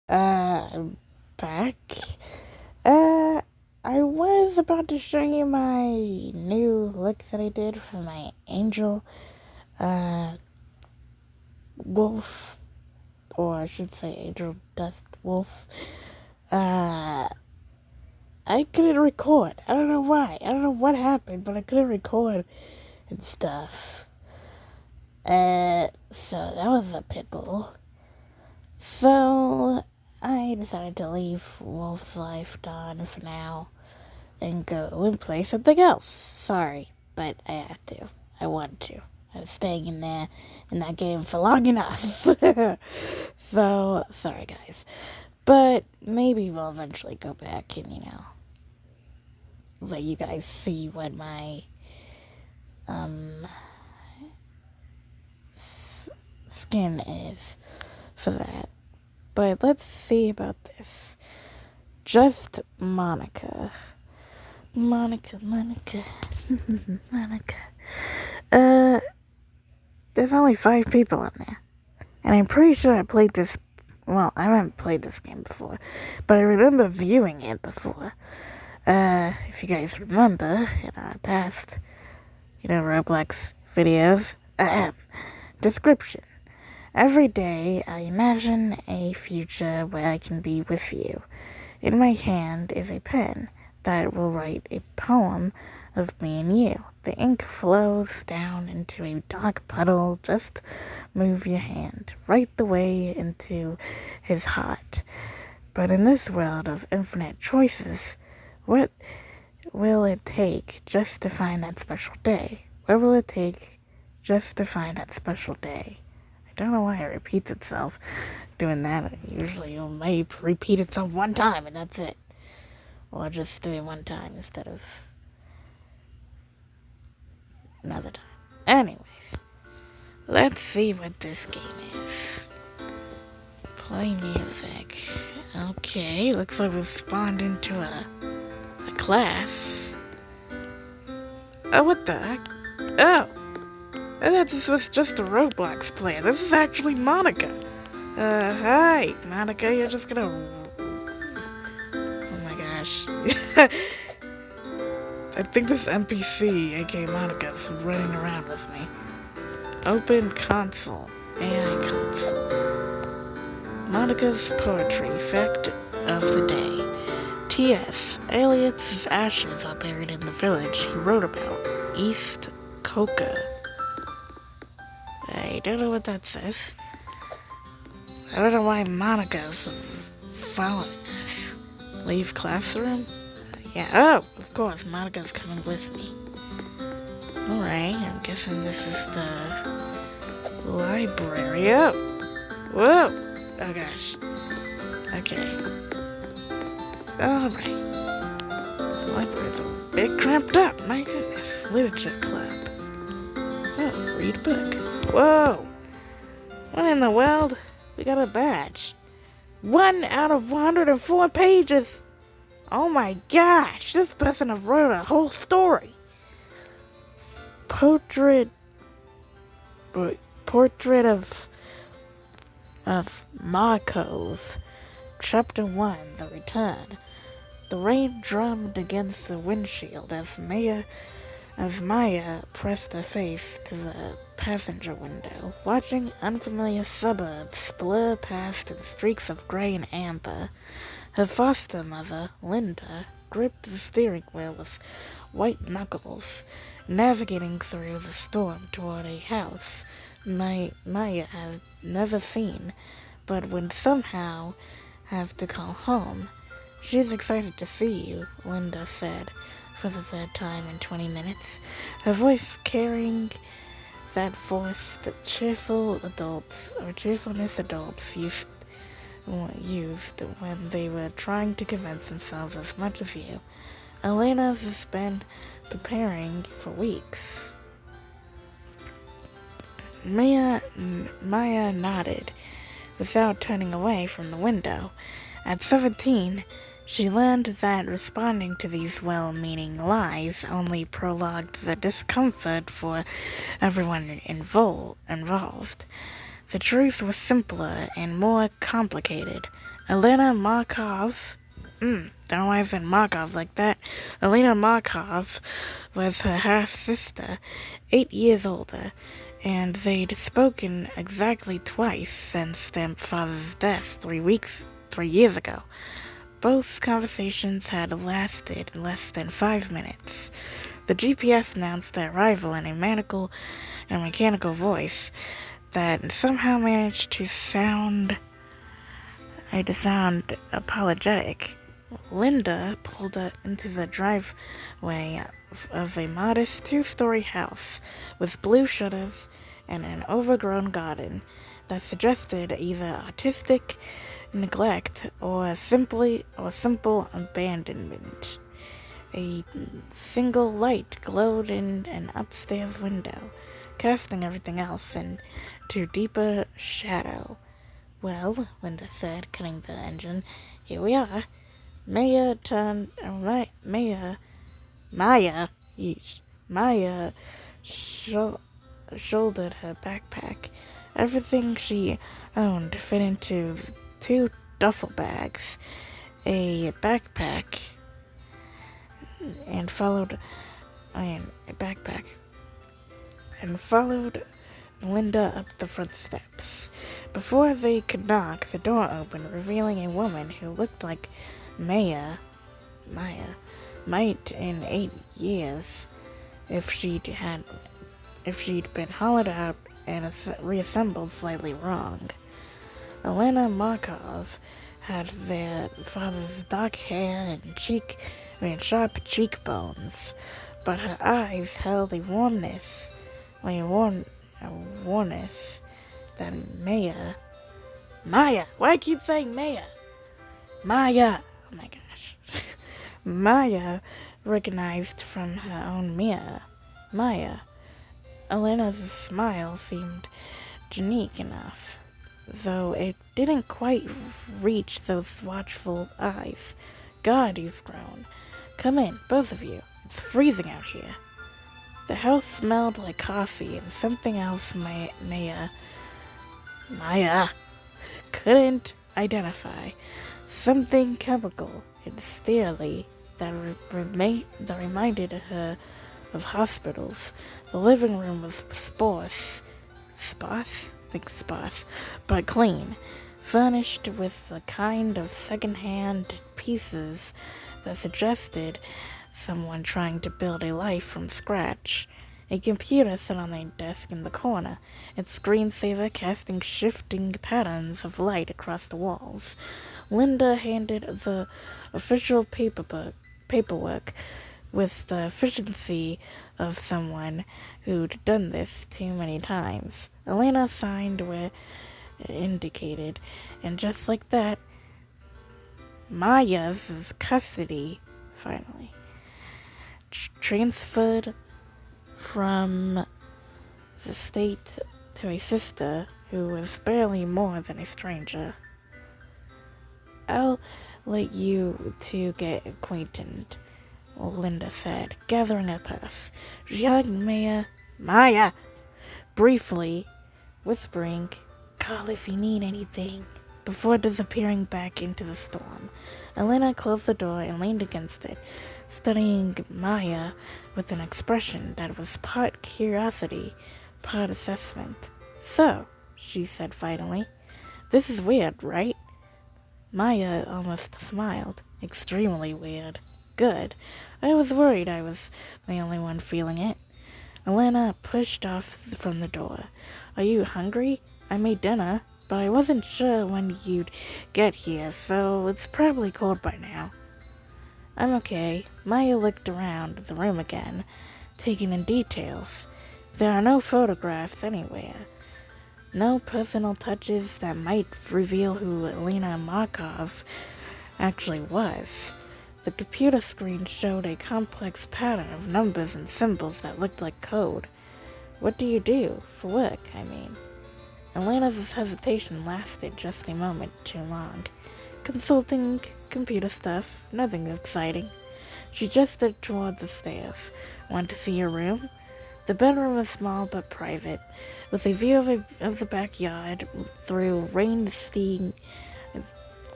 I'm back. Uh, I was about to show you my new look that I did for my angel, uh, wolf, or I should say angel dust wolf. Uh, I couldn't record. I don't know why. I don't know what happened, but I couldn't record and stuff. So that was a pickle. So, I decided to leave Wolf's Life Dawn for now and go and play something else. Sorry, but I have to. I want to. I was staying in there in that game for long enough. So, sorry guys. But maybe we'll eventually go back and, let you guys see what my, skin is for that. But let's see about this. Just Monika. Monika. Monika. There's only 5 people in there. And I'm pretty sure I played this. Well, I haven't played this game before, but I remember viewing it before. If you guys remember in our past, Roblox videos. Description. Every day, I imagine a future where I can be with you. In my hand is a pen that will write a poem of me and you. The ink flows down into a dark puddle. Just move your hand right the way into his heart. But in this world of infinite choices, what will it take just to find that special day? What will it take just to find that special day? I don't know why it repeats itself doing that. Usually it may repeat itself one time and that's it. Or just do it one time instead of another time. Anyways, let's see what this game is. Play music. Okay, looks like we've spawned into a class. Oh, what the heck? Oh! I thought this was just a Roblox player. This is actually Monika. Hi, Monika, you're just gonna... Oh my gosh. I think this NPC, aka Monika, is running around with me. Open console. AI console. Monika's poetry. Fact of the day. T.S. Elliot's ashes are buried in the village he wrote about. East Coca. I don't know what that says. I don't know why Monika's following us. Leave classroom? Yeah, oh, of course, Monika's coming with me. Alright, I'm guessing this is the library. Oh! Whoa! Oh gosh. Okay. Alright. The library's a bit cramped up, my goodness. Literature club. Oh, read book. Whoa! What in the world? We got a badge. 1 out of 104 pages! Oh my gosh! This person have wrote a whole story! Portrait of Markov. Chapter 1, The Return. The rain drummed against the windshield as Maya pressed her face to the passenger window, watching unfamiliar suburbs blur past in streaks of gray and amber. Her foster mother, Linda, gripped the steering wheel with white knuckles, navigating through the storm toward a house Maya had never seen, but would somehow have to call home. She's excited to see you, Linda said, for the 3rd time in 20 minutes, her voice carrying that force that cheerfulness adults used when they were trying to convince themselves as much as you. Elena's has been preparing for weeks. Maya nodded, without turning away from the window. At 17, she learned that responding to these well-meaning lies only prolonged the discomfort for everyone involved. The truth was simpler and more complicated. Elena Markov. Don't know why I said Markov like that. Elena Markov was her half sister, 8 years older, and they'd spoken exactly twice since their father's death 3 years ago. Both conversations had lasted less than 5 minutes. The GPS announced their arrival in a mechanical voice that somehow managed to sound apologetic. Linda pulled into the driveway of a modest two-story house with blue shutters and an overgrown garden that suggested either artistic neglect or simple abandonment. A single light glowed in an upstairs window, casting everything else into deeper shadow. Well, Linda said, cutting the engine, here we are. Maya turned. Maya. Yeesh. Maya shouldered her backpack. Everything she owned fit into two duffel bags, a backpack, and followed Linda up the front steps. Before they could knock, the door opened, revealing a woman who looked like Maya might in 8 years if she'd been hollowed out and reassembled slightly wrong. Elena Markov had their father's dark hair and sharp cheekbones, but her eyes held a warmness that Maya, why do I keep saying Maya? Maya, oh my gosh. Maya recognized from her own mirror. Maya. Elena's smile seemed unique enough, though it didn't quite reach those watchful eyes. God, you've grown. Come in, both of you. It's freezing out here. The house smelled like coffee and something else Maya couldn't identify. Something chemical and steely that reminded her of hospitals. The living room was sparse, but clean, furnished with the kind of second-hand pieces that suggested someone trying to build a life from scratch. A computer sat on a desk in the corner, its screensaver casting shifting patterns of light across the walls. Linda handed the official paperwork with the efficiency of someone who'd done this too many times. Elena signed where it indicated, and just like that, Maya's custody finally transferred from the state to a sister who was barely more than a stranger. I'll let you two get acquainted, Linda said, gathering up us. She hugged Maya, briefly, whispering, call if you need anything, before disappearing back into the storm. Elena closed the door and leaned against it, studying Maya with an expression that was part curiosity, part assessment. So, she said finally, this is weird, right? Maya almost smiled. Extremely weird. Good. I was worried I was the only one feeling it. Elena pushed off from the door. Are you hungry? I made dinner, but I wasn't sure when you'd get here, so it's probably cold by now. I'm okay. Maya looked around the room again, taking in details. There are no photographs anywhere. No personal touches that might reveal who Elena Markov actually was. The computer screen showed a complex pattern of numbers and symbols that looked like code. What do you do? For work, I mean. Elena's hesitation lasted just a moment too long. Consulting computer stuff, nothing exciting. She gestured toward the stairs. Want to see your room? The bedroom was small but private, with a view of the backyard through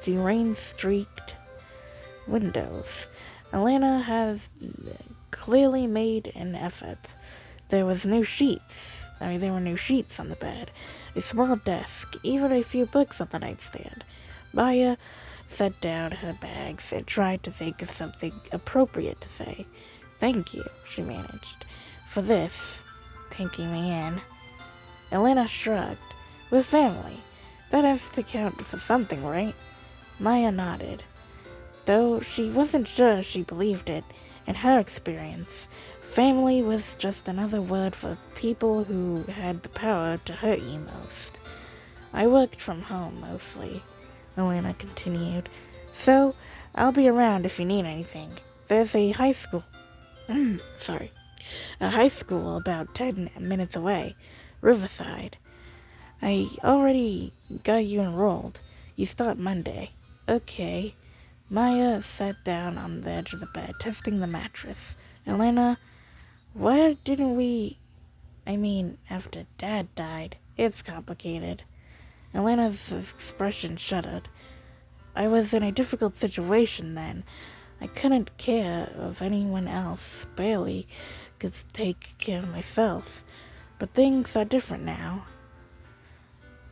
the rain-streaked windows. Elena has clearly made an effort. There were new sheets on the bed, a small desk, even a few books on the nightstand. Maya set down her bags and tried to think of something appropriate to say. "Thank you," she managed, "for this, taking me in." Elena shrugged. "We're family. That has to count for something, right?" Maya nodded, though she wasn't sure she believed it. In her experience, family was just another word for people who had the power to hurt you most. "I worked from home mostly," Elena continued, "so I'll be around if you need anything. There's a high school about 10 minutes away, Riverside. I already got you enrolled. You start Monday." "Okay." Maya sat down on the edge of the bed, testing the mattress. "Elena, why didn't we... after Dad died. It's complicated." Elena's expression shuddered. "I was in a difficult situation then. I couldn't care of anyone else, barely could take care of myself. But things are different now."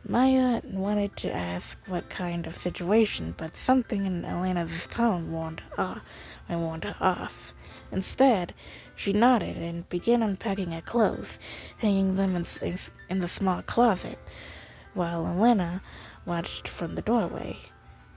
Maya wanted to ask what kind of situation, but something in Elena's tone warned her off. Instead, she nodded and began unpacking her clothes, hanging them in the small closet, while Elena watched from the doorway.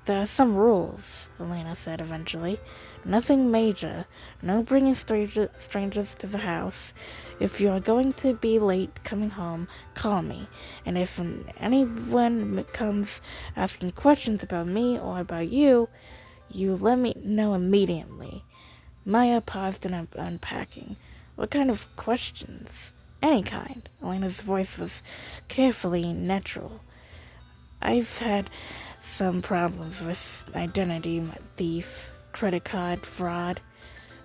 "There are some rules," Elena said eventually. "Nothing major. No bringing strangers to the house. If you are going to be late coming home, call me. And if anyone comes asking questions about me or about you, you let me know immediately." Maya paused in unpacking. "What kind of questions?" "Any kind." Elena's voice was carefully natural. "I've had some problems with identity thief, credit card fraud,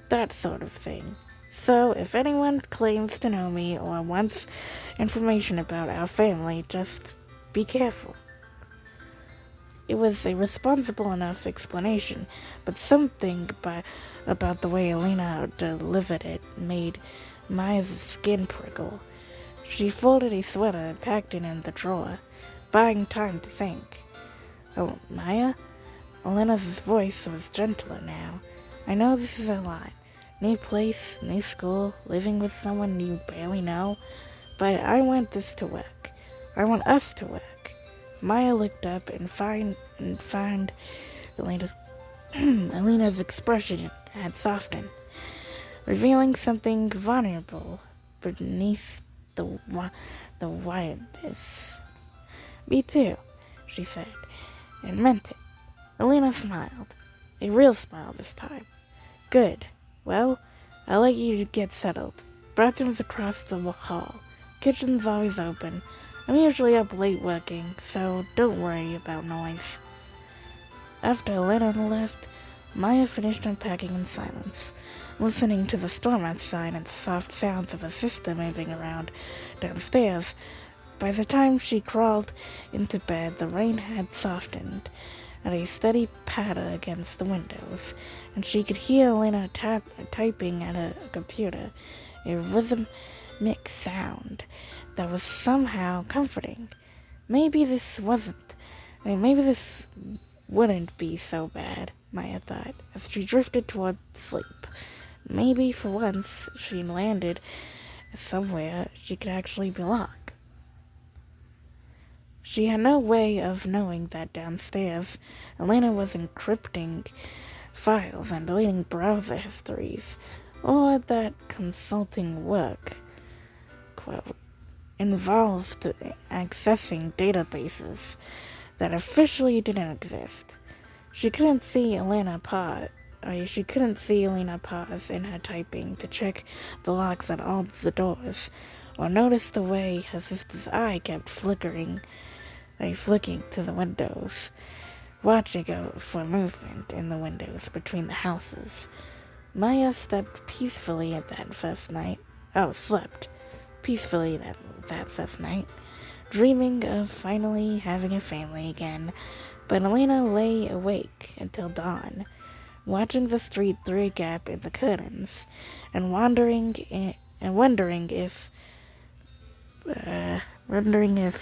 that sort of thing. So if anyone claims to know me or wants information about our family, just be careful." It was a responsible enough explanation, but something about the way Elena delivered it made Maya's skin prickle. She folded a sweater and packed it in the drawer, buying time to think. "Oh, Maya?" Elena's voice was gentler now. "I know this is a lot. New place, new school, living with someone you barely know, but I want this to work. I want us to work." Maya looked up and found Elena's expression had softened, revealing something vulnerable beneath the wildness. "Me too," she said, and meant it. Elena smiled, a real smile this time. "Good. Well, I'll let you get settled. Bathroom's across the hall. Kitchen's always open. I'm usually up late working, so don't worry about noise." After Elena left, Maya finished unpacking in silence, listening to the storm outside and the soft sounds of her sister moving around downstairs. By the time she crawled into bed, the rain had softened at a steady patter against the windows, and she could hear Elena typing at a computer, a rhythmic sound that was somehow comforting. Maybe this wouldn't be so bad, Maya thought, as she drifted toward sleep. Maybe for once she landed somewhere she could actually belong. She had no way of knowing that downstairs Elena was encrypting files and deleting browser histories, or that consulting work, quote, involved accessing databases that officially didn't exist. She couldn't see Elena pause in her typing to check the locks on all the doors, or notice the way her sister's eye kept flicking to the windows, watching for movement in the windows between the houses. Maya slept peacefully that first night, dreaming of finally having a family again, But Elena lay awake until dawn, watching the street through a gap in the curtains, and wondering if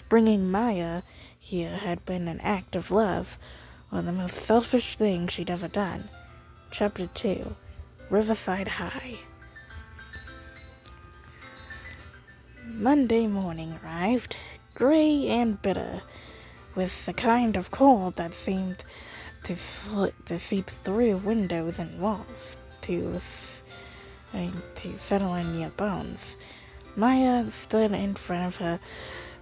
bringing Maya here had been an act of love or the most selfish thing she'd ever done. Chapter 2, Riverside High. Monday morning arrived, gray and bitter, with the kind of cold that seemed to seep through windows and walls to settle in your bones. Maya stood in front of her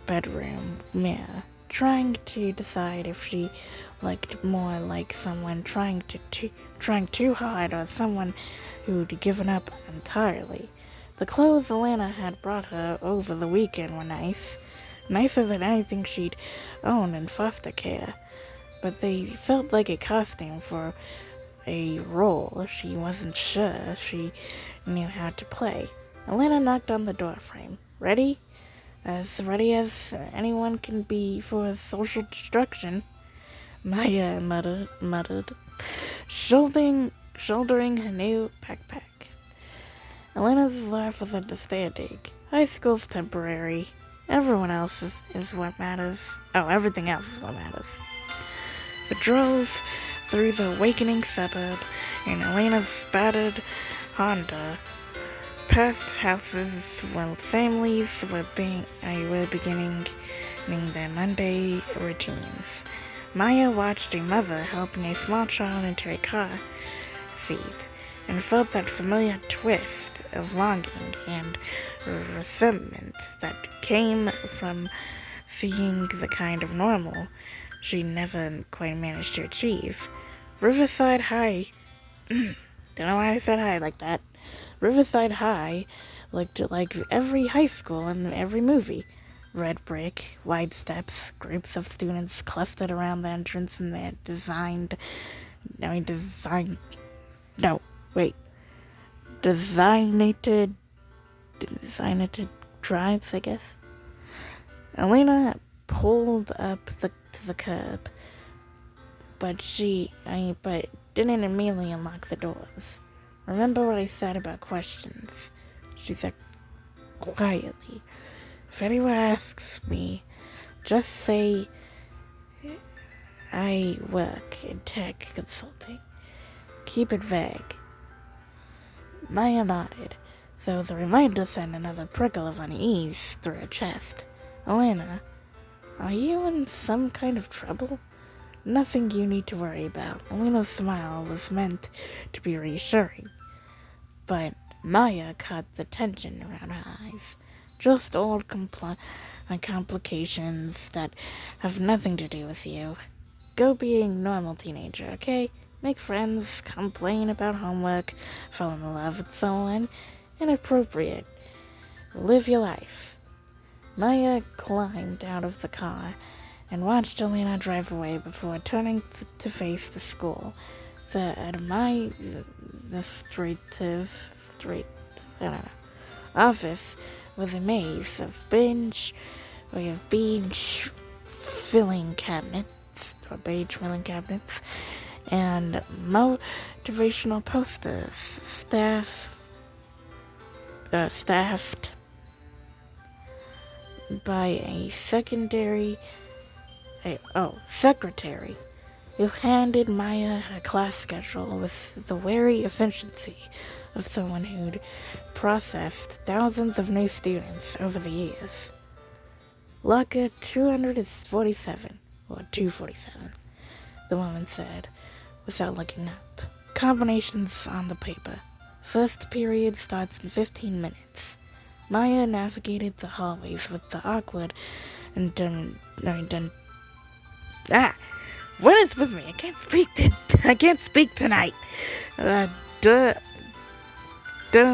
bedroom mirror, trying to decide if she looked more like someone trying too hard or someone who'd given up entirely. The clothes Elena had brought her over the weekend were nicer than anything she'd owned in foster care, but they felt like a costume for a role she wasn't sure she knew how to play. Elena knocked on the doorframe. Ready? As ready as anyone can be for social destruction, Maya muttered, shouldering her new backpack. Elena's laugh was understanding. High school's temporary. Everyone else is what matters. Oh, everything else is what matters. They drove through the awakening suburb in Elena's spattered Honda, past houses while families were beginning their Monday routines. Maya watched a mother helping a small child into a car seat and felt that familiar twist of longing and resentment that came from seeing the kind of normal she never quite managed to achieve. Riverside High, don't know why I said high like that. Riverside High looked like every high school in every movie. Red brick, wide steps, groups of students clustered around the entrance in their designated drives, I guess. Elena pulled up to the curb, but didn't immediately unlock the doors. Remember what I said about questions? She said quietly. If anyone asks me, just say I work in tech consulting. Keep it vague. Maya nodded, though the reminder sent another prickle of unease through her chest. Elena, are you in some kind of trouble? Nothing you need to worry about. Elena's smile was meant to be reassuring, but Maya caught the tension around her eyes. Just old complications that have nothing to do with you. Go be a normal teenager, okay? Make friends, complain about homework, fall in love with someone inappropriate. Live your life. Maya climbed out of the car and watched Elena drive away before turning to face the school. The office was a maze of beige filling cabinets, and motivational posters staffed by a secretary who handed Maya her class schedule with the wary efficiency of someone who'd processed thousands of new students over the years. Locker 247, or 247, the woman said, without looking up. Combinations on the paper. First period starts in 15 minutes. Maya navigated the hallways with the awkward and what is with me? I can't speak tonight. Oh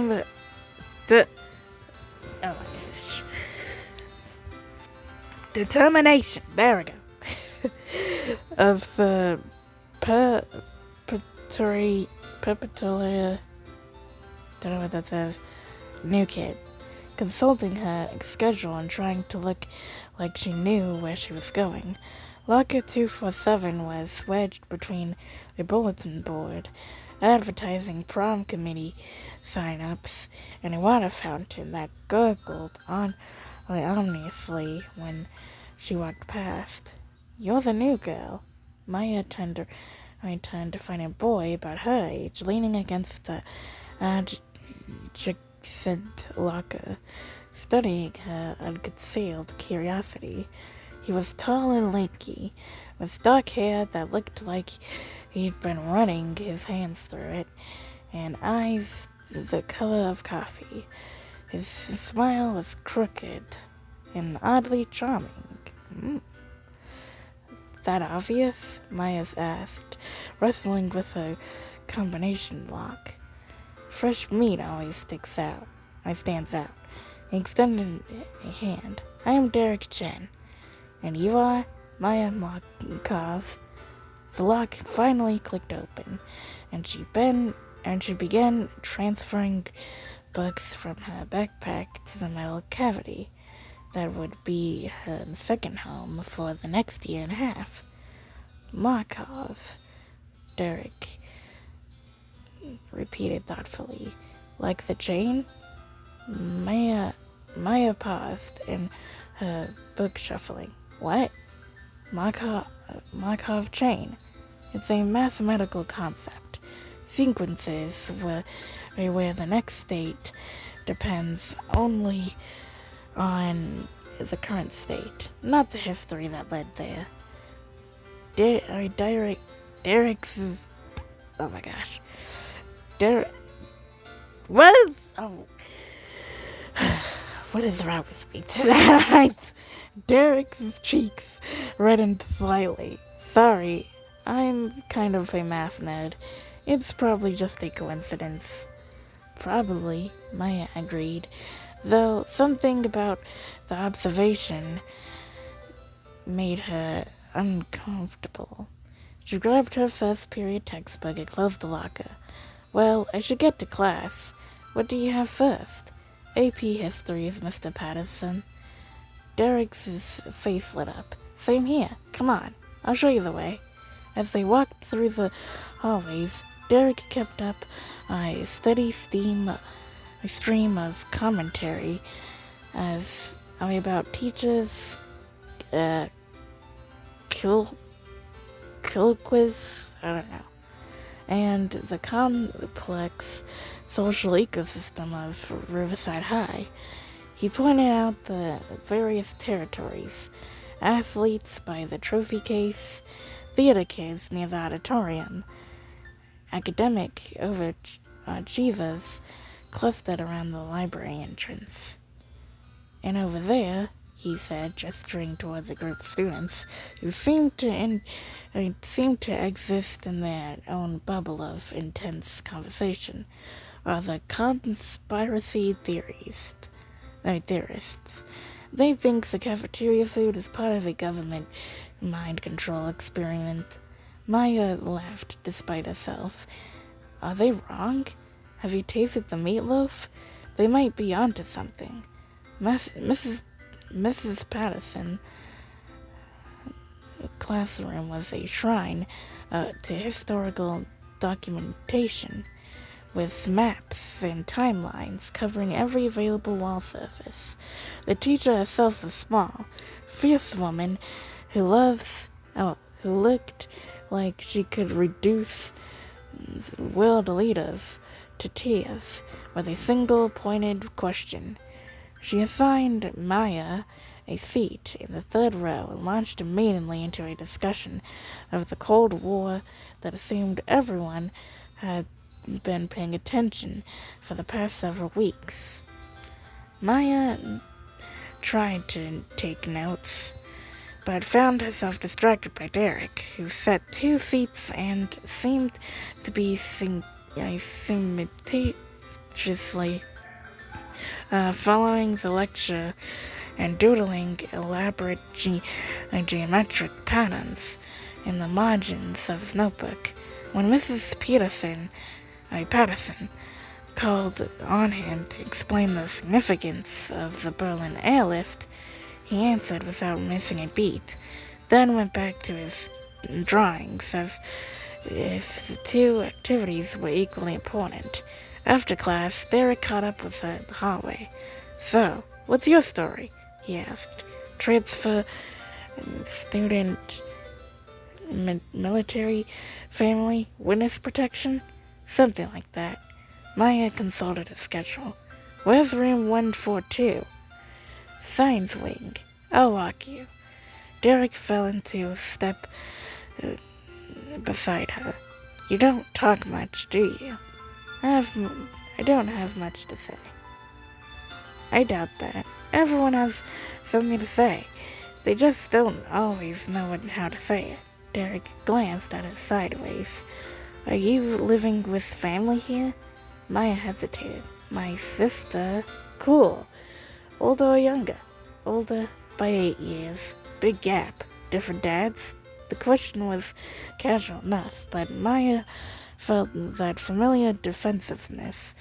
my gosh. Determination. There we go. Of the perpetually, don't know what that says, new kid, consulting her schedule and trying to look like she knew where she was going. Locker 247 was wedged between a bulletin board advertising prom committee sign-ups and a water fountain that gurgled ominously when she walked past. "You're the new girl." I turned to find a boy about her age leaning against the adjacent locker, studying her unconcealed curiosity. He was tall and lanky, with dark hair that looked like he'd been running his hands through it, and eyes the color of coffee. His smile was crooked and oddly charming. That obvious? Maya asked, wrestling with her combination lock. "Fresh meat always stands out. He extended a hand. "I am Derek Chen." "And you are?" Maya Markov. The lock finally clicked open, and she began transferring books from her backpack to the metal cavity that would be her second home for the next year and a half. "Markov," Derek repeated thoughtfully. "Like the chain?" Maya paused in her book shuffling. "What?" Markov chain. It's a mathematical concept. Sequences where the next state depends only on the current state, not the history that led there. Derek's... Oh my gosh. What is wrong with me tonight? Derek's cheeks reddened slightly. "Sorry, I'm kind of a math nerd. It's probably just a coincidence." "Probably," Maya agreed, though something about the observation made her uncomfortable. She grabbed her first period textbook and closed the locker. "Well, I should get to class. What do you have first?" "AP Histories, Mr. Patterson." Derek's face lit up. "Same here. Come on, I'll show you the way." As they walked through the hallways, Derek kept up a steady stream of commentary about teachers, quiz, I don't know, and the complex social ecosystem of Riverside High. He pointed out the various territories, athletes by the trophy case, theater kids near the auditorium, academic overachievers clustered around the library entrance. "And over there," he said, gesturing toward the group of students, who seemed to exist in their own bubble of intense conversation, "are the conspiracy theorists. They think the cafeteria food is part of a government mind control experiment." Maya laughed despite herself. "Are they wrong? Have you tasted the meatloaf? They might be onto something." Mrs. Patterson classroom was a shrine to historical documentation, with maps and timelines covering every available wall surface. The teacher herself was small, fierce woman who looked like she could reduce world leaders to tears with a single pointed question. She assigned Maya a seat in the third row and launched immediately into a discussion of the Cold War that assumed everyone had been paying attention for the past several weeks. Maya tried to take notes, but found herself distracted by Derek, who sat 2 seats and seemed to be simultaneously following the lecture and doodling elaborate geometric patterns in the margins of his notebook. When Mrs. Patterson called on him to explain the significance of the Berlin airlift, he answered without missing a beat. then went back to his drawings as if the two activities were equally important. After class, Derek caught up with her in the hallway. "So, what's your story?" he asked. "Transfer, student, military, family, witness protection? Something like that." Maya consulted his schedule. "Where's room 142? "Science wing. I'll walk you." Derek fell into a step uh, beside her. "You don't talk much, do you?" I don't have much to say." "I doubt that. Everyone has something to say. They just don't always know how to say it." Derek glanced at her sideways. "Are you living with family here?" Maya hesitated. "My sister." "Cool. Older or younger?" "Older by 8 years. Big gap. Different dads?" The question was casual enough, but Maya felt that familiar defensiveness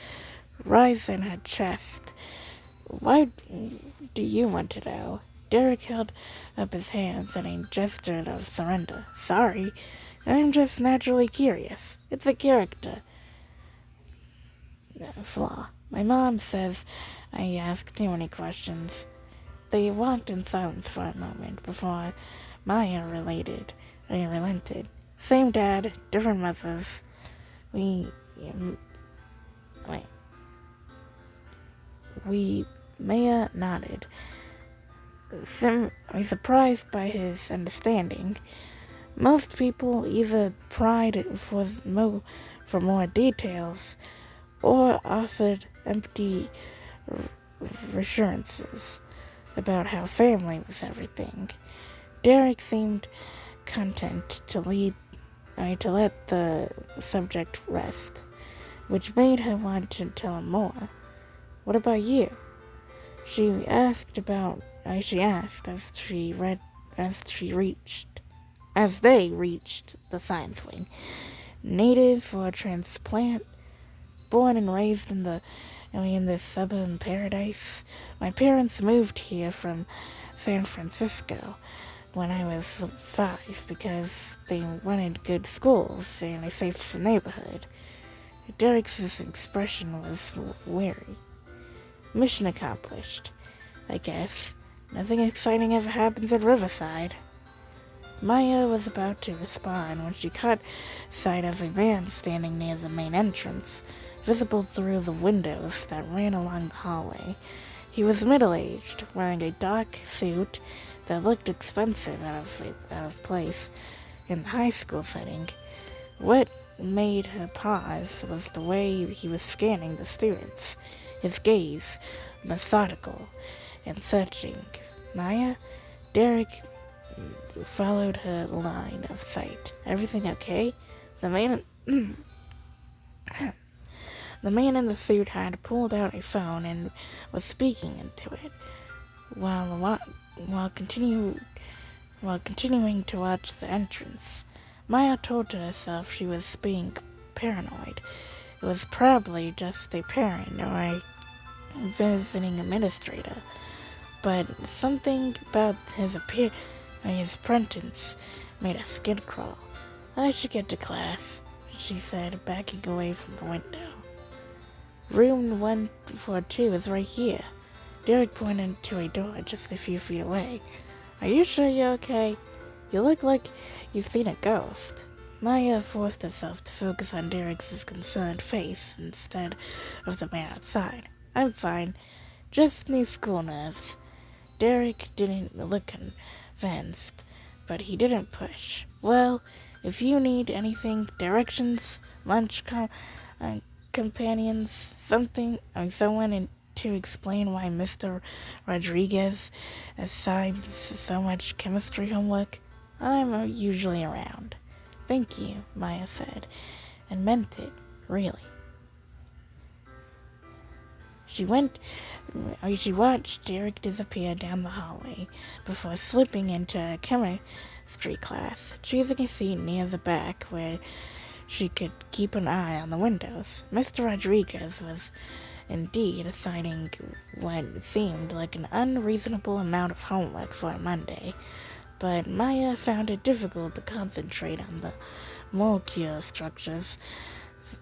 rise in her chest. "Why do you want to know?" Derek held up his hands in a gesture of surrender. "Sorry, I'm just naturally curious. It's a character flaw. My mom says I ask too many questions." They walked in silence for a moment before Maya relented. "Same dad, different mothers. We, wait. Maya nodded, surprised by his understanding. Most people either pried for more details or offered empty reassurances about how family was everything. Derek seemed content to let the subject rest, which made her want to tell him more. "What about you?" She asked as they reached the science wing. "Native or transplant? Born and raised in this suburban paradise. My parents moved here from San Francisco when I was 5 because they wanted good schools and a safe neighborhood." Derek's expression was weary. "Mission accomplished, I guess. Nothing exciting ever happens at Riverside." Maya was about to respond when she caught sight of a man standing near the main entrance, visible through the windows that ran along the hallway. He was middle-aged, wearing a dark suit that looked expensive out of place in the high school setting. What made her pause was the way he was scanning the students, his gaze methodical and searching. "Maya?" Derek followed her line of sight. "Everything okay?" The man in the suit had pulled out a phone and was speaking into it while continuing to watch the entrance. Maya told herself she was being paranoid. It was probably just a parent or a visiting administrator, but something about his presence made her skin crawl. "I should get to class," she said, backing away from the window. "Room 142 is right here." Derek pointed to a door just a few feet away. "Are you sure you're okay? You look like you've seen a ghost." Maya forced herself to focus on Derek's concerned face instead of the man outside. "I'm fine. Just new school nerves." Derek didn't look convinced, but he didn't push. "Well, if you need anything, directions, lunch companions, someone to explain why Mr. Rodriguez assigns so much chemistry homework, I'm usually around." "Thank you," Maya said, and meant it, really. She watched Derek disappear down the hallway before slipping into a chemistry class, choosing a seat near the back where she could keep an eye on the windows. Mr. Rodriguez was indeed assigning what seemed like an unreasonable amount of homework for a Monday. but Maya found it difficult to concentrate on the molecular structures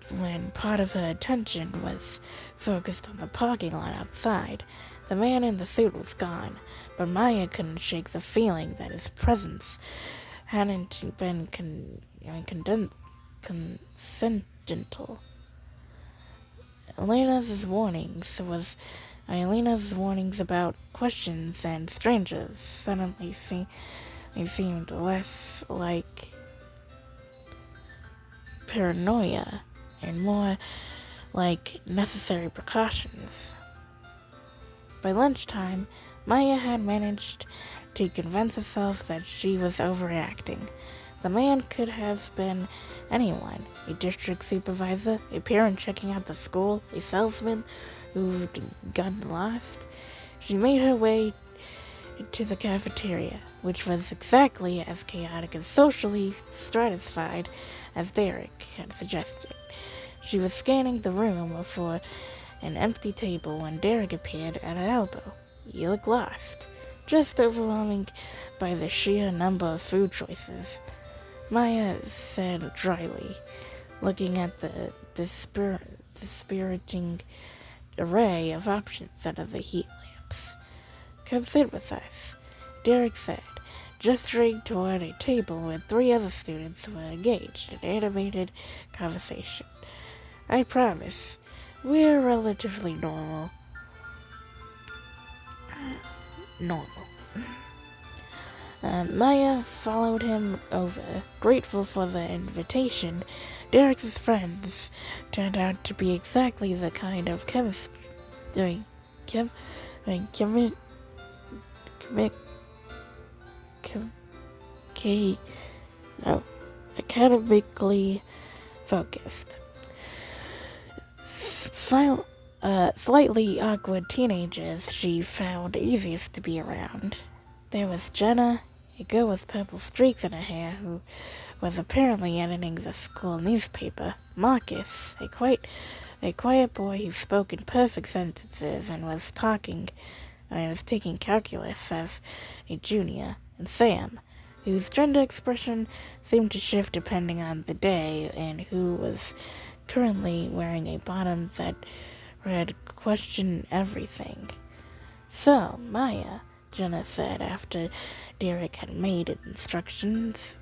when part of her attention was focused on the parking lot outside. The man in the suit was gone, but Maya couldn't shake the feeling that his presence hadn't been coincidental. Elena's warnings about questions and strangers suddenly seemed less like paranoia and more like necessary precautions. By lunchtime, Maya had managed to convince herself that she was overreacting. The man could have been anyone: a district supervisor, a parent checking out the school, a salesman who'd gotten lost. She made her way to the cafeteria, which was exactly as chaotic and socially stratified as Derek had suggested. She was scanning the room for an empty table when Derek appeared at her elbow. "You look lost," just overwhelmed by the sheer number of food choices, Maya said dryly, looking at the dispiriting array of options under the heat lamps. "Come sit with us," Derek said, gesturing toward a table where 3 other students were engaged in animated conversation. "I promise, we're relatively normal. Maya followed him over, grateful for the invitation. Derek's friends turned out to be exactly the kind of academically focused. Slightly awkward teenagers she found easiest to be around. There was Jenna, a girl with purple streaks in her hair who was apparently editing the school newspaper. Marcus, a quiet boy who spoke in perfect sentences and was taking calculus as a junior. And Sam, whose gender expression seemed to shift depending on the day and who was currently wearing a bottom that read "Question Everything." "So, Maya," Jenna said after Derek had made introductions,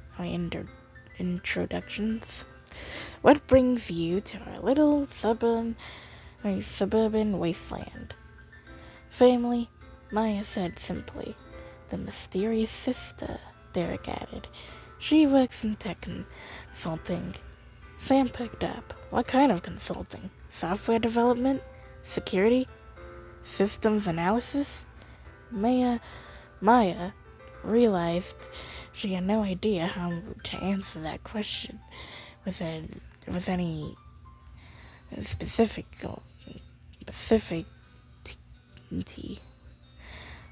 "what brings you to our little suburban wasteland?" "Family," Maya said simply. "The mysterious sister," Derek added. "She works in tech consulting." Sam picked up. "What kind of consulting? Software development? Security? Systems analysis?" Maya realized she had no idea how to answer that question with any specificity.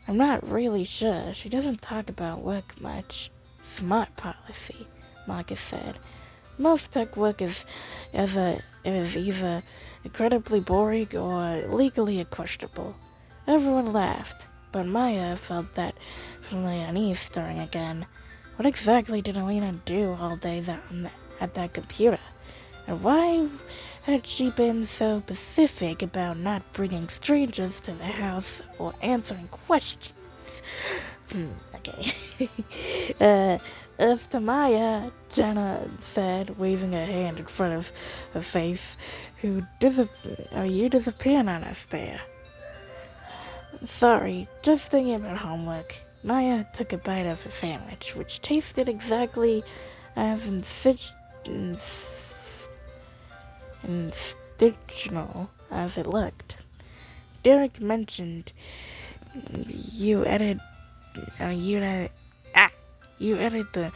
"I'm not really sure. She doesn't talk about work much." "Smart policy," Marcus said. "Most tech work is either incredibly boring or legally questionable." Everyone laughed, but Maya felt that familiar unease stirring again. What exactly did Elena do all day at that computer? And why had she been so specific about not bringing strangers to the house or answering questions? Okay. "As to Maya," Jenna said, waving her hand in front of her face, you disappeared on us there." "Sorry, just thinking about homework." Maya took a bite of a sandwich, which tasted exactly as institutional as it looked. "Derek mentioned you edit the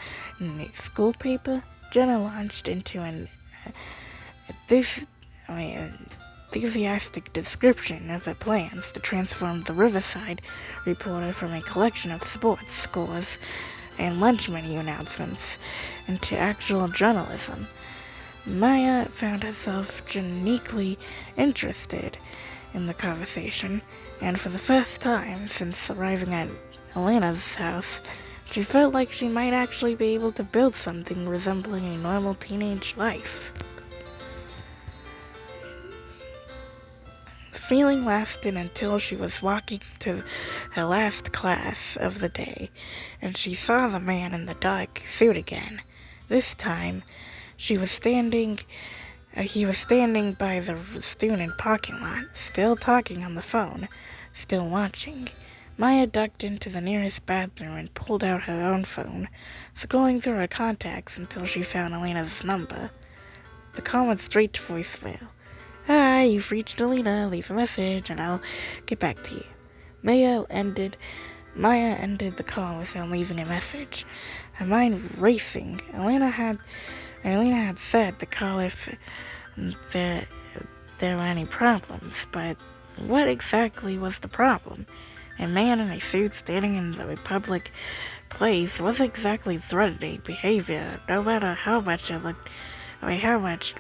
school paper." Jenna launched into an enthusiastic description of her plans to transform the Riverside Reporter from a collection of sports scores and lunch menu announcements into actual journalism. Maya found herself uniquely interested in the conversation, and for the first time since arriving at Elena's house, She felt like she might actually be able to build something resembling a normal teenage life. The feeling lasted until she was walking to her last class of the day, and she saw the man in the dark suit again. This time, he was standing by the student parking lot, still talking on the phone, still watching. Maya ducked into the nearest bathroom and pulled out her own phone, scrolling through her contacts until she found Elena's number. The call went straight to voicemail. Hi, you've reached Elena. Leave a message and I'll get back to you. Maya ended the call without leaving a message, her mind racing. Elena had said to call if there were any problems, but what exactly was the problem? A man in a suit standing in the public place was exactly threatening behavior, no matter how much it looked, how much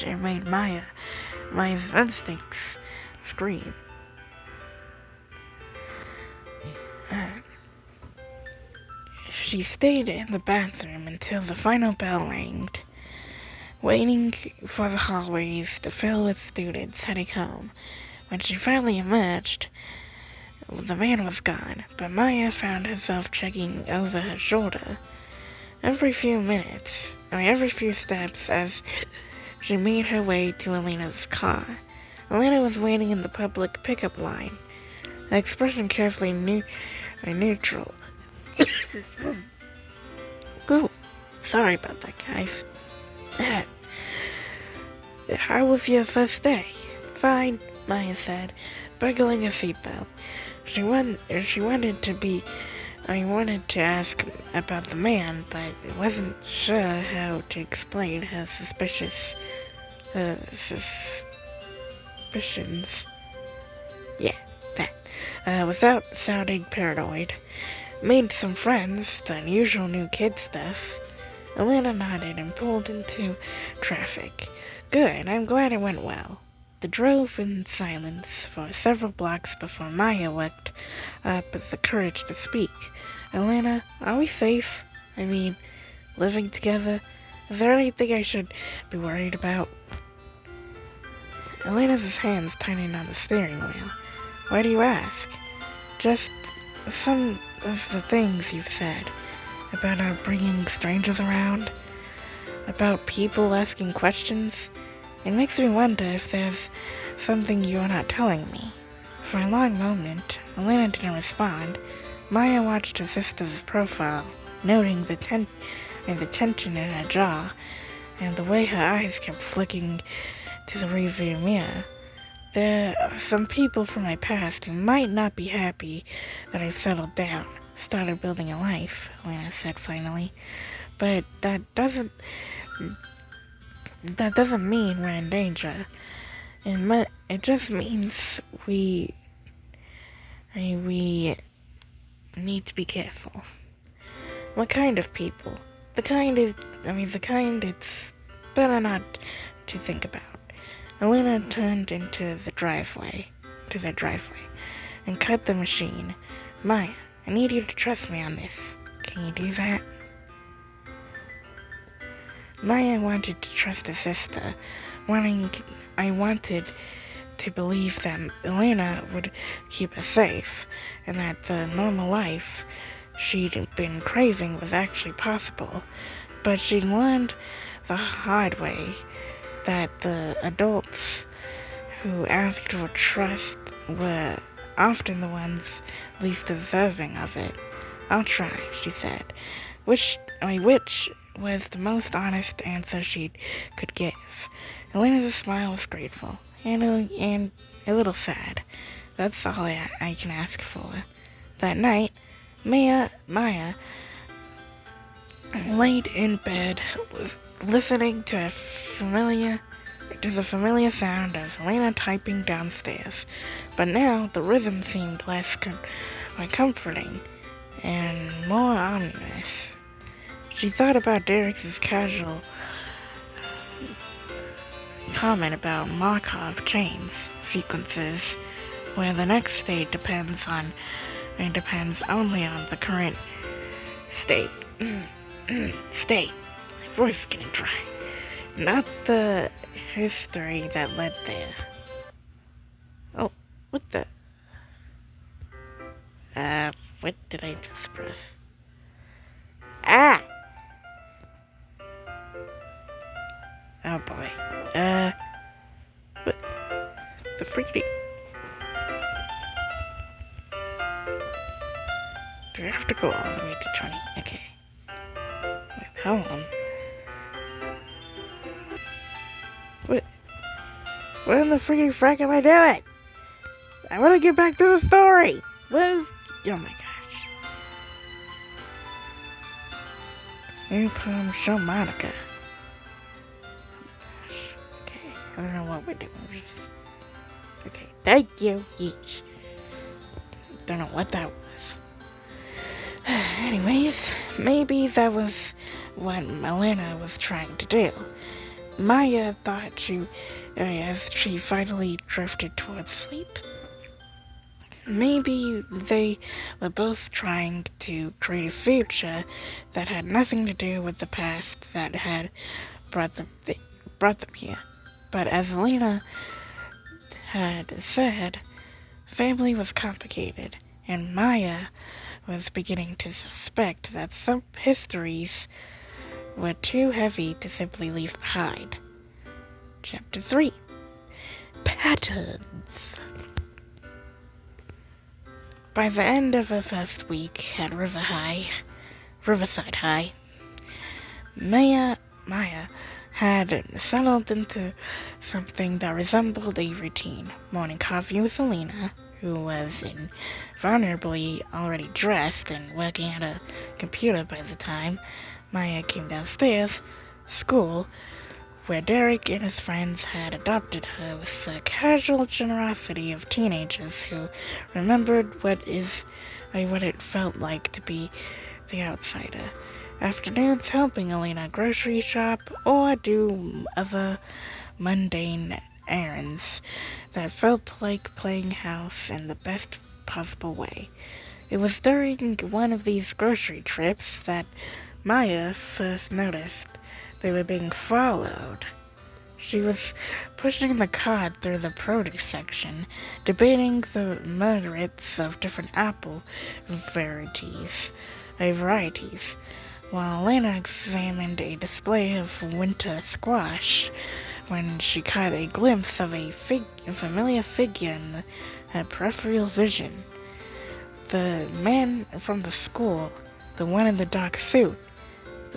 it made Maya's instincts scream. She stayed in the bathroom until the final bell rang, waiting for the hallways to fill with students heading home. When she finally emerged, the man was gone, but Maya found herself checking over her shoulder every few steps as she made her way to Elena's car. Elena was waiting in the public pickup line, her expression carefully neutral. Ooh, sorry about that, guys. How was your first day? Fine, Maya said, buckling a seatbelt. I wanted to ask about the man, but wasn't sure how to explain her suspicions. Yeah, that. Without sounding paranoid. Made some friends, the unusual new kid stuff. Elena nodded and pulled into traffic. Good, I'm glad it went well. They drove in silence for several blocks before Maya worked up the courage to speak. Elena, are we safe? I mean, living together? Is there anything I should be worried about? Elena's hands tightened on the steering wheel. Why do you ask? Just some of the things you've said about our bringing strangers around, about people asking questions. It makes me wonder if there's something you're not telling me. For a long moment, Elena didn't respond. Maya watched her sister's profile, noting the tension in her jaw and the way her eyes kept flicking to the rearview mirror. There are some people from my past who might not be happy that I've settled down, started building a life, Elena said finally. But that doesn't mean we're in danger. It just means we need to be careful. What kind of people? The kind it's better not to think about. Elena turned into the driveway, and cut the machine. Maya, I need you to trust me on this. Can you do that? Maya wanted to trust her sister. I wanted to believe that Elena would keep her safe, and that the normal life she'd been craving was actually possible. But she learned the hard way that the adults who asked for trust were often the ones least deserving of it. I'll try, she said, which was the most honest answer she could give. Elena's smile was grateful, and a little sad. That's all I can ask for. That night, Maya laid in bed, listening to the familiar sound of Elena typing downstairs. But now the rhythm seemed less comforting and more ominous. She thought about Derek's casual comment about Markov chains sequences where the next state depends only on the current state. State. My voice is getting dry. Not the history that led there. Oh, what the? What did I just press? Ah! Oh boy. What? The freaking... Do I have to go all the way to 20? Okay. Wait, hold on. What in the freaking frack am I doing? I want to get back to the story. What is... Oh my gosh. New poem, show Monika. Okay, I don't know what we're doing. Okay, thank you, each. Don't know what that was. Anyways, maybe that was what Elena was trying to do. Maya thought as she finally drifted towards sleep, maybe they were both trying to create a future that had nothing to do with the past that had brought them here. But as Elena had said, family was complicated, and Maya was beginning to suspect that some histories were too heavy to simply leave behind. Chapter 3. Patterns. By the end of her first week at Riverside High, Maya had settled into something that resembled a routine. Morning coffee with Selena, who was invulnerably already dressed and working at a computer by the time Maya came downstairs. School, where Derek and his friends had adopted her with the casual generosity of teenagers who remembered what it felt like to be the outsider. Afternoons helping Elena grocery shop or do other mundane errands that felt like playing house in the best possible way. It was during one of these grocery trips that Maya first noticed they were being followed. She was pushing the cart through the produce section, debating the merits of different apple varieties, while Elena examined a display of winter squash when she caught a glimpse of a familiar figure in her peripheral vision. The man from the school, the one in the dark suit,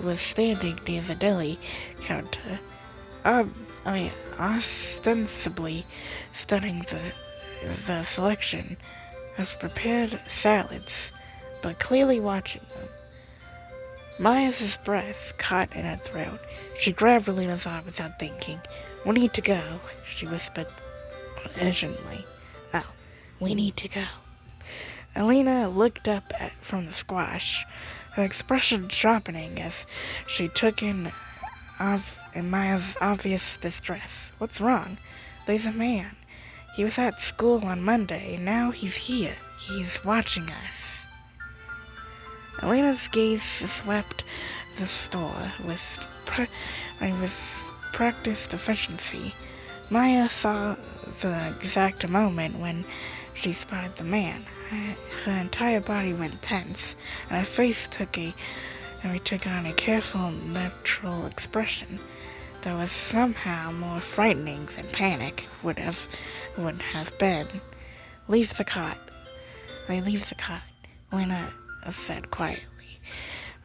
was standing near the deli counter, ostensibly studying the selection of prepared salads, but clearly watching them. Maya's breath caught in her throat. She grabbed Elena's arm without thinking. "We need to go," she whispered urgently. "Oh, we need to go." Elena looked up from the squash, her expression sharpening as she took in Maya's obvious distress. "What's wrong?" "There's a man. He was at school on Monday, and now he's here. He's watching us." Elena's gaze swept the store with practiced efficiency. Maya saw the exact moment when she spotted the man. Her entire body went tense, and her face took on a careful, natural expression that was somehow more frightening than panic would have been. "Leave the cart." "Leave the cart," Elena said quietly.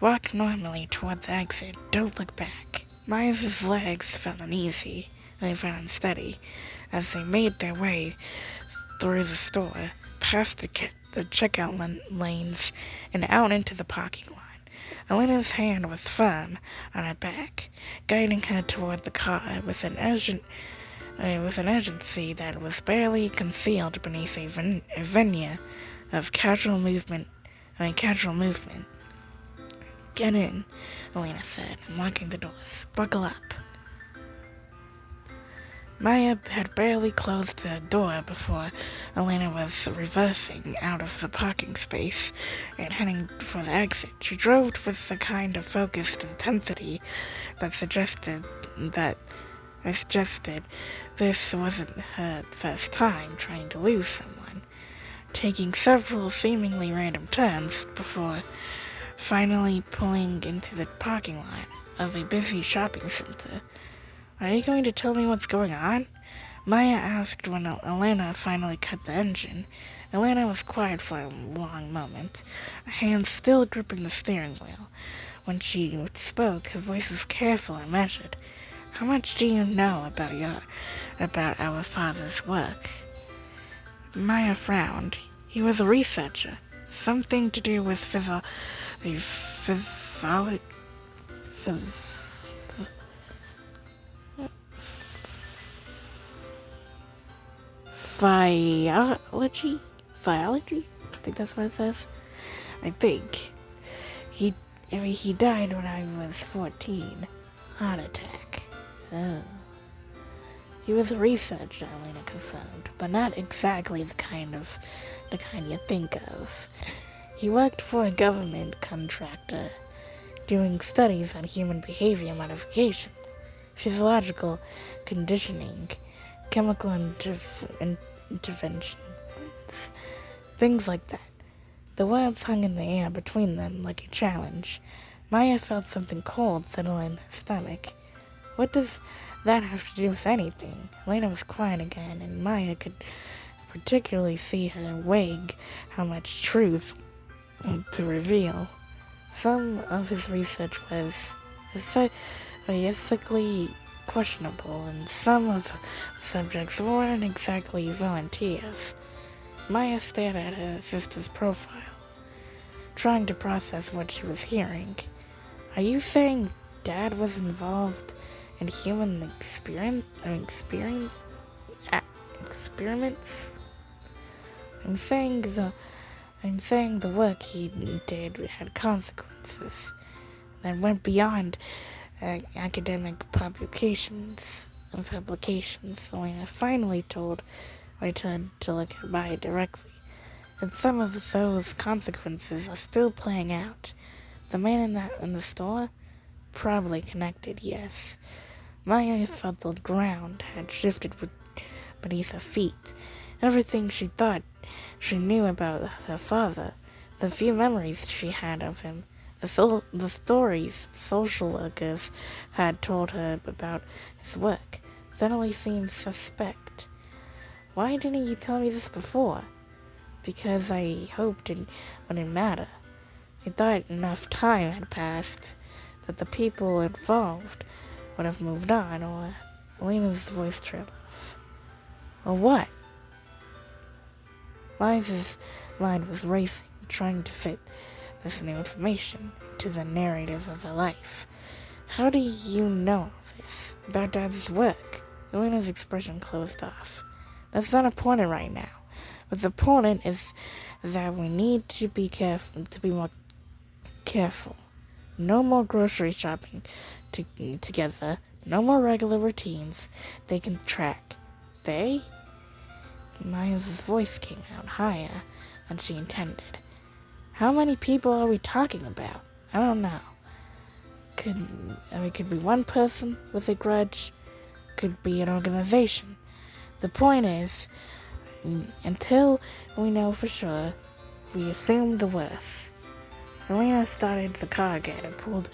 "Walk normally toward the exit. Don't look back." Maya's legs felt uneasy. They felt unsteady as they made their way through the store, past the checkout lanes, and out into the parking lot. Elena's hand was firm on her back, guiding her toward the car with an urgency that was barely concealed beneath a veneer of casual movement. "Get in," Elena said, unlocking the doors. "Buckle up." Maya had barely closed the door before Elena was reversing out of the parking space and heading for the exit. She drove with the kind of focused intensity that that suggested this wasn't her first time trying to lose someone, taking several seemingly random turns before finally pulling into the parking lot of a busy shopping center. Are you going to tell me what's going on? Maya asked when Elena finally cut the engine. Elena was quiet for a long moment, her hands still gripping the steering wheel. When she spoke, her voice was careful and measured. How much do you know about our father's work? Maya frowned. He was a researcher. Something to do with physiology, biology? Biology? I think that's what it says. I think. He died when I was 14. Heart attack. Oh. He was a researcher, Elena confirmed, but not exactly the kind you think of. He worked for a government contractor, doing studies on human behavior modification, physiological conditioning, chemical interventions, things like that. The words hung in the air between them like a challenge. Maya felt something cold settle in her stomach. What does that have to do with anything? Elena was quiet again, and Maya could particularly see her weighing how much truth to reveal. Some of his research was ethically questionable, and some of the subjects weren't exactly volunteers. Maya stared at her sister's profile, trying to process what she was hearing. Are you saying Dad was involved in human experiments? I'm saying the work he did had consequences that went beyond academic publications. Elena finally I turned to look at Maya directly, and some of those consequences are still playing out. The man in the store? Probably connected, yes. Maya felt the ground had shifted beneath her feet. Everything she thought she knew about her father, the few memories she had of him, the stories social workers had told her about his work, suddenly seemed suspect. Why didn't you tell me this before? Because I hoped it wouldn't matter. I thought enough time had passed that the people involved would have moved on, or Elena's voice trailed off. Or what? Maya's mind was racing, trying to fit this new information into the narrative of her life. How do you know all this about Dad's work? Elena's expression closed off. That's not important right now. What's important is that we need to be more careful. No more grocery shopping together. No more regular routines they can track. Maya's voice came out higher than she intended. How many people are we talking about? I don't know. Could be one person with a grudge. Could be an organization. The point is, until we know for sure, we assume the worst. Elena started the car again and pulled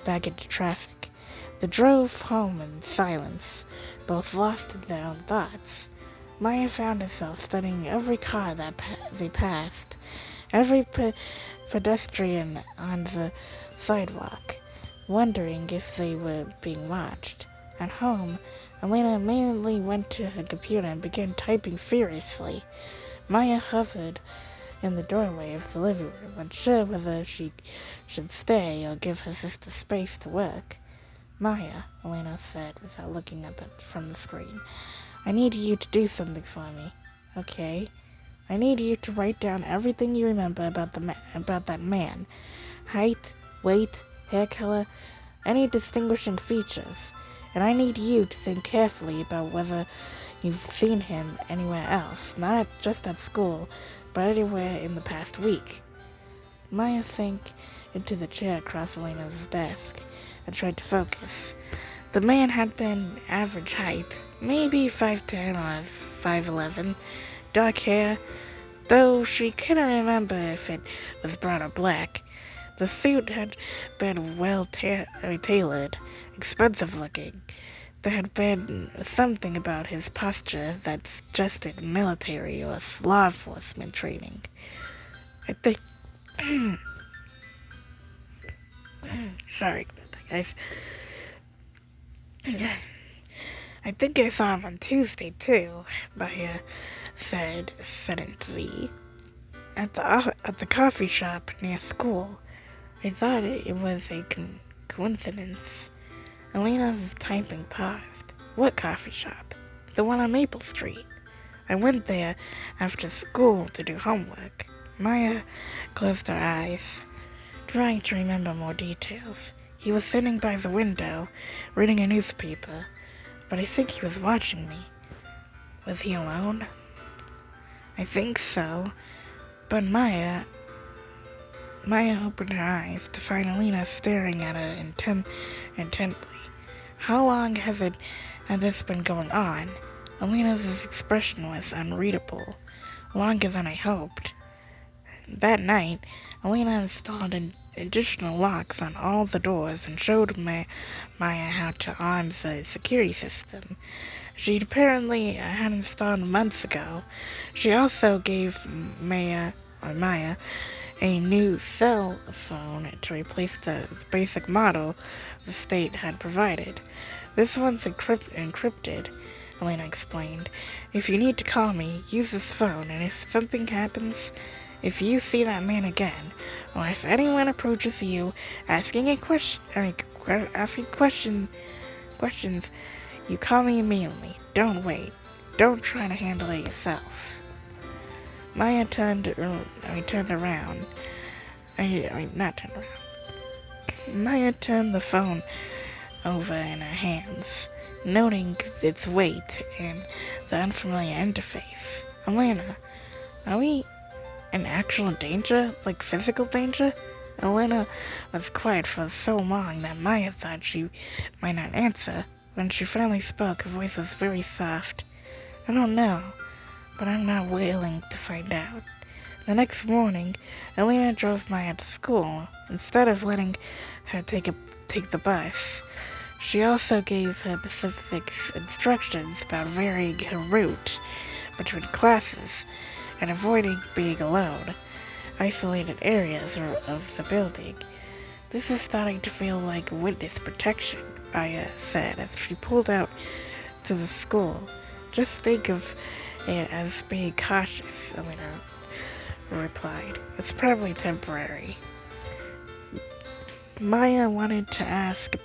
back into traffic. They drove home in silence, both lost in their own thoughts. Maya found herself studying every car that they passed, every pedestrian on the sidewalk, wondering if they were being watched. At home, Elena immediately went to her computer and began typing furiously. Maya hovered in the doorway of the living room, unsure whether she should stay or give her sister space to work. Maya, Elena said without looking up from the screen, I need you to do something for me. Okay. I need you to write down everything you remember about that man. Height, weight, hair color, any distinguishing features. and I need you to think carefully about whether you've seen him anywhere else, not just at school, but anywhere in the past week. Maya sank into the chair across Elena's desk and tried to focus. The man had been average height, maybe 5'10 or 5'11, dark hair, though she couldn't remember if it was brown or black. The suit had been tailored, expensive looking. There had been something about his posture that suggested military or law enforcement training. I think. Sorry, guys. I think I saw him on Tuesday, too, Maya said sedentary. At the coffee shop near school. I thought it was a coincidence. Elena's typing paused. What coffee shop? The one on Maple Street. I went there after school to do homework. Maya closed her eyes, trying to remember more details. He was sitting by the window, reading a newspaper, but I think he was watching me. Was he alone? I think so, but Maya opened her eyes to find Elena staring at her intently. How long had this been going on? Elena's expression was unreadable, longer than I hoped. That night, Elena installed additional locks on all the doors and showed Maya how to arm the security system she'd apparently had installed months ago. She also gave Maya a new cell phone to replace the basic model the state had provided. This one's encrypted, Elena explained. If you need to call me, use this phone, and if something happens, if you see that man again, or if anyone approaches you asking questions, you call me immediately. Don't wait. Don't try to handle it yourself. Maya turned around. Maya turned the phone over in her hands, noting its weight and the unfamiliar interface. Elena, are we in actual danger? Like physical danger? Elena was quiet for so long that Maya thought she might not answer. When she finally spoke, her voice was very soft. I don't know, but I'm not willing to find out. The next morning, Elena drove Maya to school. Instead of letting her take the bus, she also gave her specific instructions about varying her route between classes and avoiding being alone, isolated areas of the building. This is starting to feel like witness protection, Maya said as she pulled out to the school. Just think of it as being cautious, Elena replied. It's probably temporary. Maya wanted to ask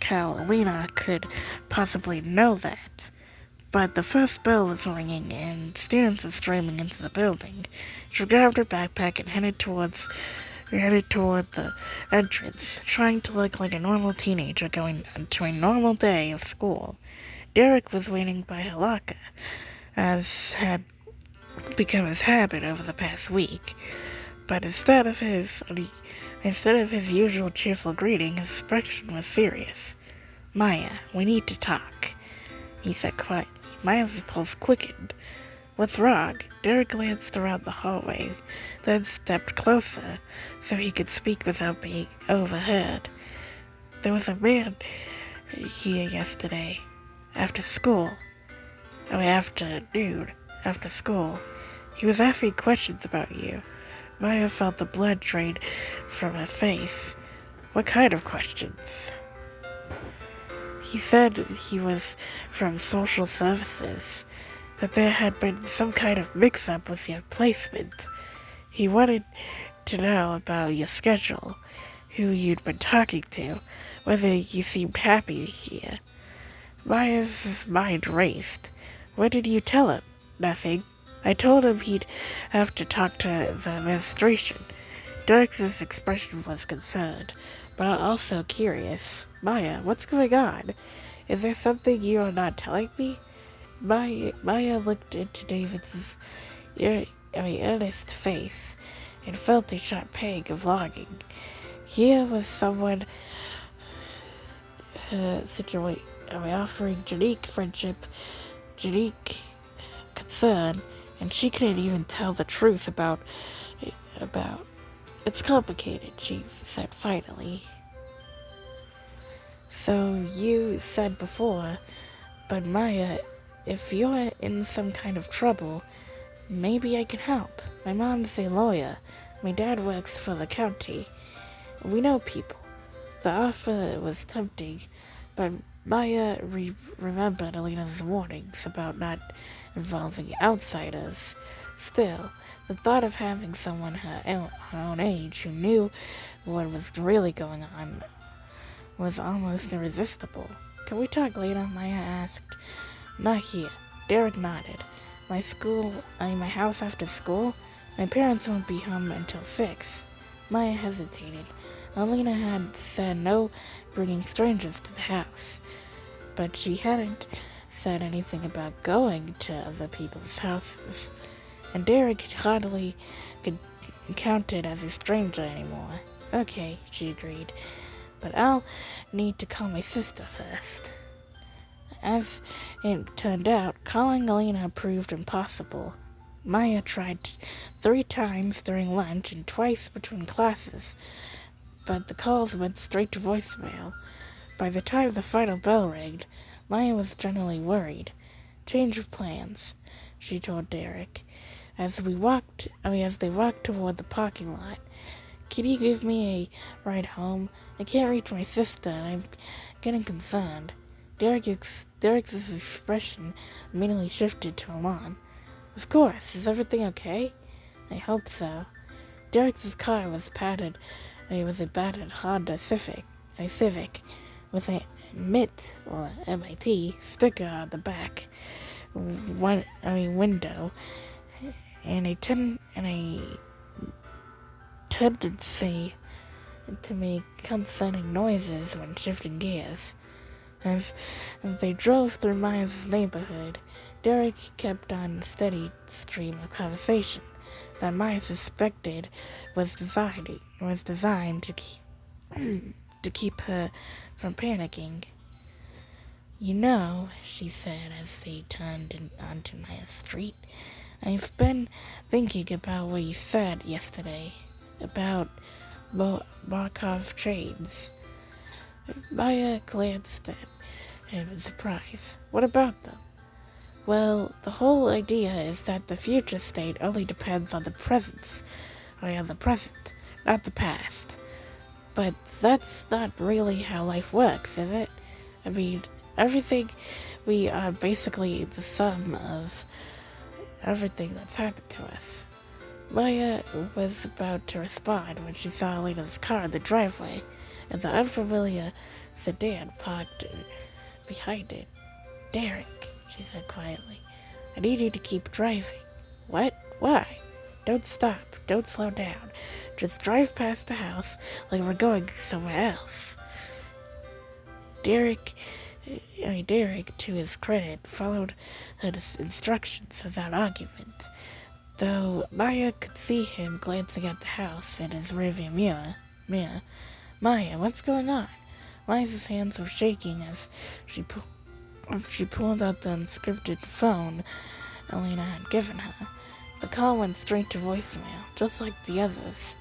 how Elena could possibly know that, but the first bell was ringing and students were streaming into the building. She grabbed her backpack and headed toward the entrance, trying to look like a normal teenager going to a normal day of school. Derek was waiting by her locker, as had become his habit over the past week, but instead of his usual cheerful greeting, his expression was serious. Maya, we need to talk, he said quietly. Maya's pulse quickened. What's wrong? Derek glanced around the hallway, then stepped closer so he could speak without being overheard. There was a man here yesterday, after school. After school. He was asking questions about you. Maya felt the blood drain from her face. What kind of questions? He said he was from social services, that there had been some kind of mix-up with your placement. He wanted to know about your schedule, who you'd been talking to, whether you seemed happy here. Maya's mind raced. What did you tell him? Nothing. I told him he'd have to talk to the administration. Derek's expression was concerned, but I'm also curious. Maya, what's going on? Is there something you are not telling me? Maya looked into David's earnest face and felt a sharp pang of longing. Here was someone offering Janique friendship, Janique concern, and she couldn't even tell the truth about. It's complicated, she said finally. So you said before, but Maya, if you're in some kind of trouble, maybe I can help. My mom's a lawyer. My dad works for the county. We know people. The offer was tempting, but Maya remembered Alina's warnings about not involving outsiders. Still, the thought of having someone her own age who knew what was really going on was almost irresistible. Can we talk later? Maya asked. Not here. Derek nodded. My house after school? My parents won't be home until 6. Maya hesitated. Alina had said no bringing strangers to the house, but she hadn't said anything about going to other people's houses, and Derek hardly could counted as a stranger anymore. Okay, she agreed, but I'll need to call my sister first. As it turned out, calling Alina proved impossible. Maya tried 3 times during lunch and twice between classes, but the calls went straight to voicemail. By the time the final bell rang, Maya was generally worried. Change of plans, she told Derek, as they walked toward the parking lot. Can you give me a ride home? I can't reach my sister, and I'm getting concerned. Derek's expression immediately shifted to alarm. Of course. Is everything okay? I hope so. Derek's car was padded. It was a battered Honda Civic, with a MIT or MIT sticker on the back window, and a tendency to make concerning noises when shifting gears. As they drove through Maya's neighborhood, Derek kept on a steady stream of conversation that Maya suspected was designed to keep her from panicking. You know, she said as they turned onto Maya's street, I've been thinking about what you said yesterday about Markov trains. Maya glanced at him in surprise. What about them? Well, the whole idea is that the future state only depends on the present, not the past. But that's not really how life works, is it? I mean, we are basically the sum of everything that's happened to us. Maya was about to respond when she saw Elena's car in the driveway, and the unfamiliar sedan parked behind it. Derek, she said quietly, I need you to keep driving. What? Why? Don't stop. Don't slow down. Just drive past the house like we're going somewhere else. Derek, to his credit, followed her instructions without argument, though Maya could see him glancing at the house in his rearview mirror. Maya, what's going on? Maya's hands were shaking as she pulled out the unscripted phone Elena had given her. The call went straight to voicemail, just like the others.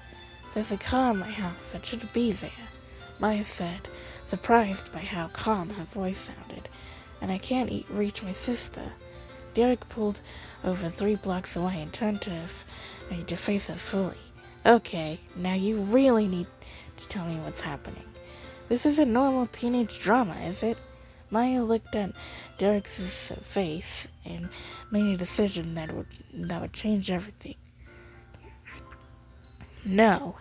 There's a car in my house that shouldn't be there, Maya said, surprised by how calm her voice sounded, and I can't reach my sister. Derek pulled over 3 blocks away and turned to face her fully. Okay, now you really need to tell me what's happening. This isn't normal teenage drama, is it? Maya looked at Derek's face and made a decision that would change everything. No,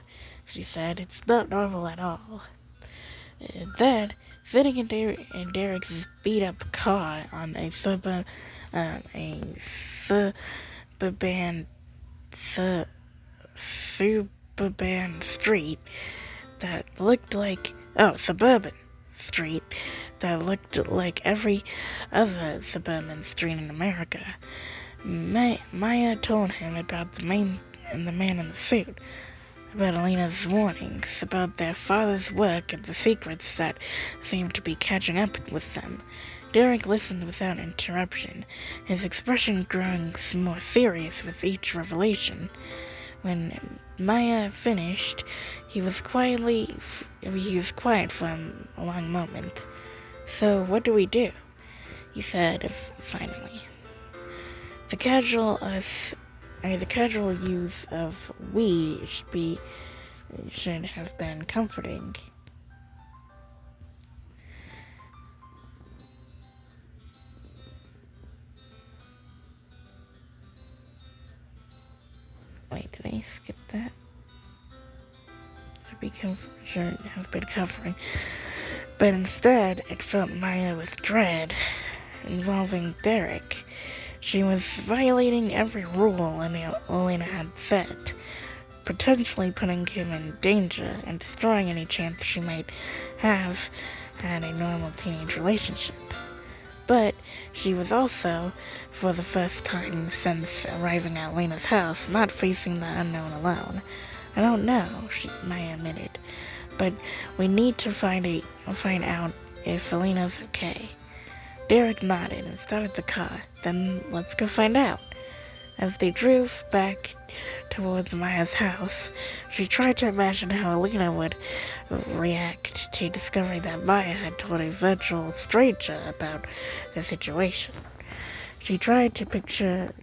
she said, it's not normal at all. And then, sitting in Derek's beat-up car on a suburban street, that looked like, suburban street that looked like every other suburban street in America. Maya told him about the man in the suit, about Elena's warnings, about their father's work and the secrets that seemed to be catching up with them. Derek listened without interruption, his expression growing more serious with each revelation. When Maya finished, he was quiet for a long moment. "So what do we do?" he said finally. The casual use of "we" should have been comforting. Wait, did I skip that? Should have been covering. But instead, it filled Maya with dread involving Derek. She was violating every rule Elena had set, potentially putting him in danger and destroying any chance she might have had a normal teenage relationship. But she was also, for the first time since arriving at Lena's house, not facing the unknown alone. "I don't know," Maya admitted, "but we need to find out if Elena's okay." Derek nodded and started the car. "Then let's go find out." As they drove back towards Maya's house, she tried to imagine how Elena would react to discovering that Maya had told a virtual stranger about the situation. She tried to picture